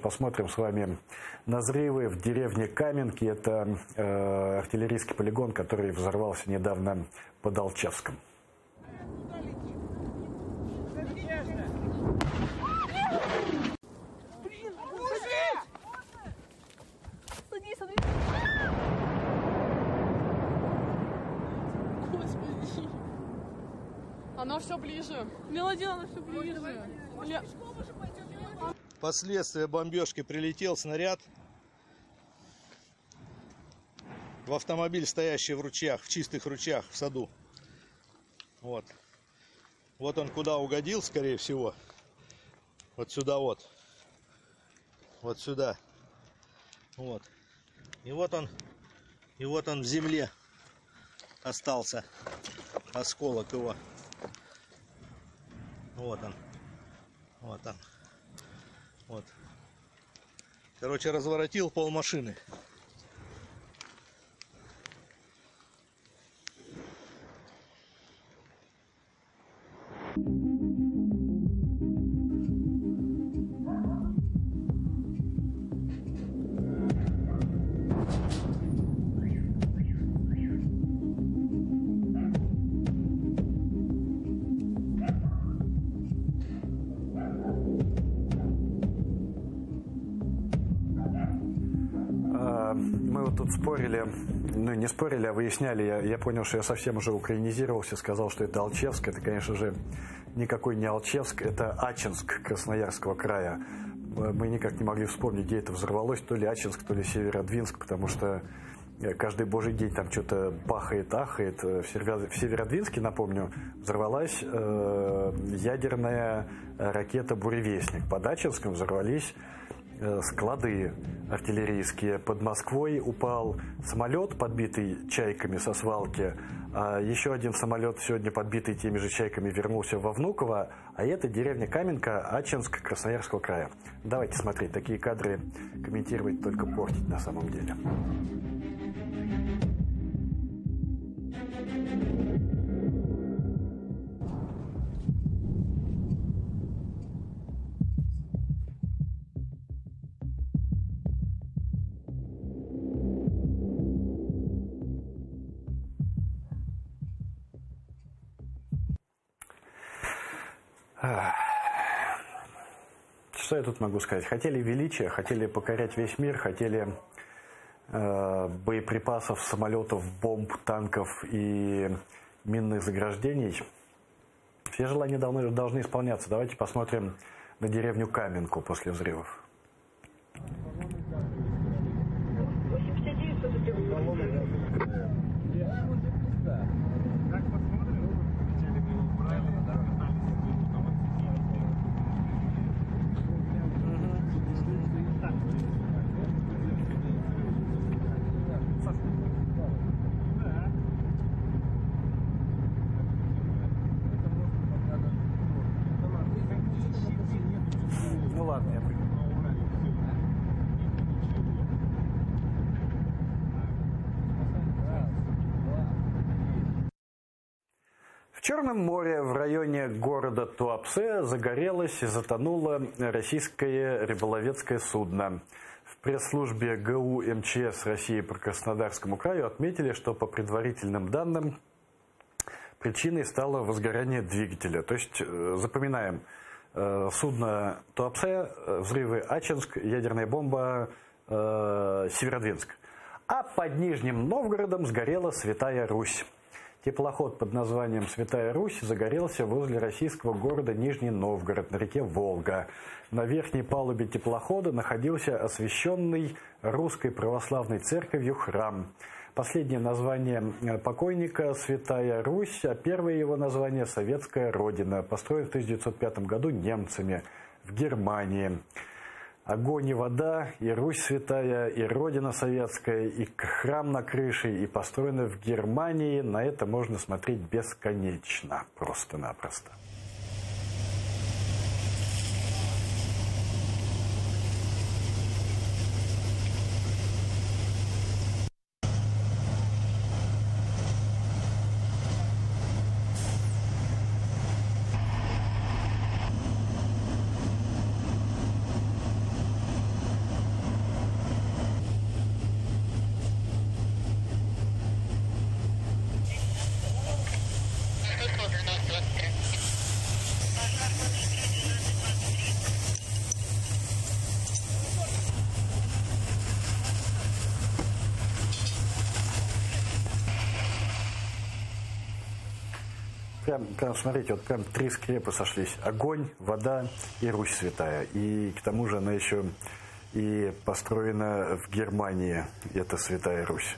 Посмотрим с вами на взрывы в деревне Каменки. Это артиллерийский полигон, который взорвался недавно под Алчевском. Господи. Оно все ближе. Мелодия, она все ближе. Последствия бомбежки: прилетел снаряд в автомобиль, стоящий в ручьях, в чистых ручьях в саду. Вот он куда угодил, скорее всего. Вот сюда вот. Вот сюда. Вот. И вот он в земле остался осколок его. Вот он. Вот он. Вот. Короче, разворотил полмашины. Мы вот тут спорили, ну не спорили, а выясняли. Я понял, что я совсем уже украинизировался, сказал, что это Алчевск. Это, конечно же, никакой не Алчевск, это Ачинск Красноярского края. Мы никак не могли вспомнить, где это взорвалось, то ли Ачинск, то ли Северодвинск, потому что каждый божий день там что-то бахает, ахает. В Северодвинске, напомню, взорвалась ядерная ракета «Буревестник». Под Ачинском взорвались склады артиллерийские. Под Москвой упал самолет, подбитый чайками со свалки. А еще один самолет, сегодня подбитый теми же чайками, вернулся во Внуково. А это деревня Каменка, Ачинск Красноярского края. Давайте смотреть. Такие кадры комментировать, только портить на самом деле. Что я тут могу сказать? Хотели величия, хотели покорять весь мир, хотели боеприпасов, самолетов, бомб, танков и минных заграждений. Все желания должны исполняться. Давайте посмотрим на деревню Каменку после взрывов. Ну ладно, я понял. В Черном море в районе города Туапсе загорелось и затонуло российское рыболовецкое судно. В пресс-службе ГУ МЧС России по Краснодарскому краю отметили, что по предварительным данным причиной стало возгорание двигателя. То есть, запоминаем, судно Туапсе, взрывы Ачинск, ядерная бомба Северодвинск. А под Нижним Новгородом сгорела Святая Русь. Теплоход под названием «Святая Русь» загорелся возле российского города Нижний Новгород на реке Волга. На верхней палубе теплохода находился освященный Русской Православной Церковью храм. Последнее название покойника «Святая Русь», а первое его название «Советская Родина», построен в 1905 году немцами в Германии. Огонь и вода, и Русь святая, и Родина советская, и храм на крыше, и построено в Германии. На это можно смотреть бесконечно, просто-напросто. прям смотрите, вот прям три скрепы сошлись. Огонь, вода и Русь святая. И к тому же она еще и построена в Германии, эта Святая Русь.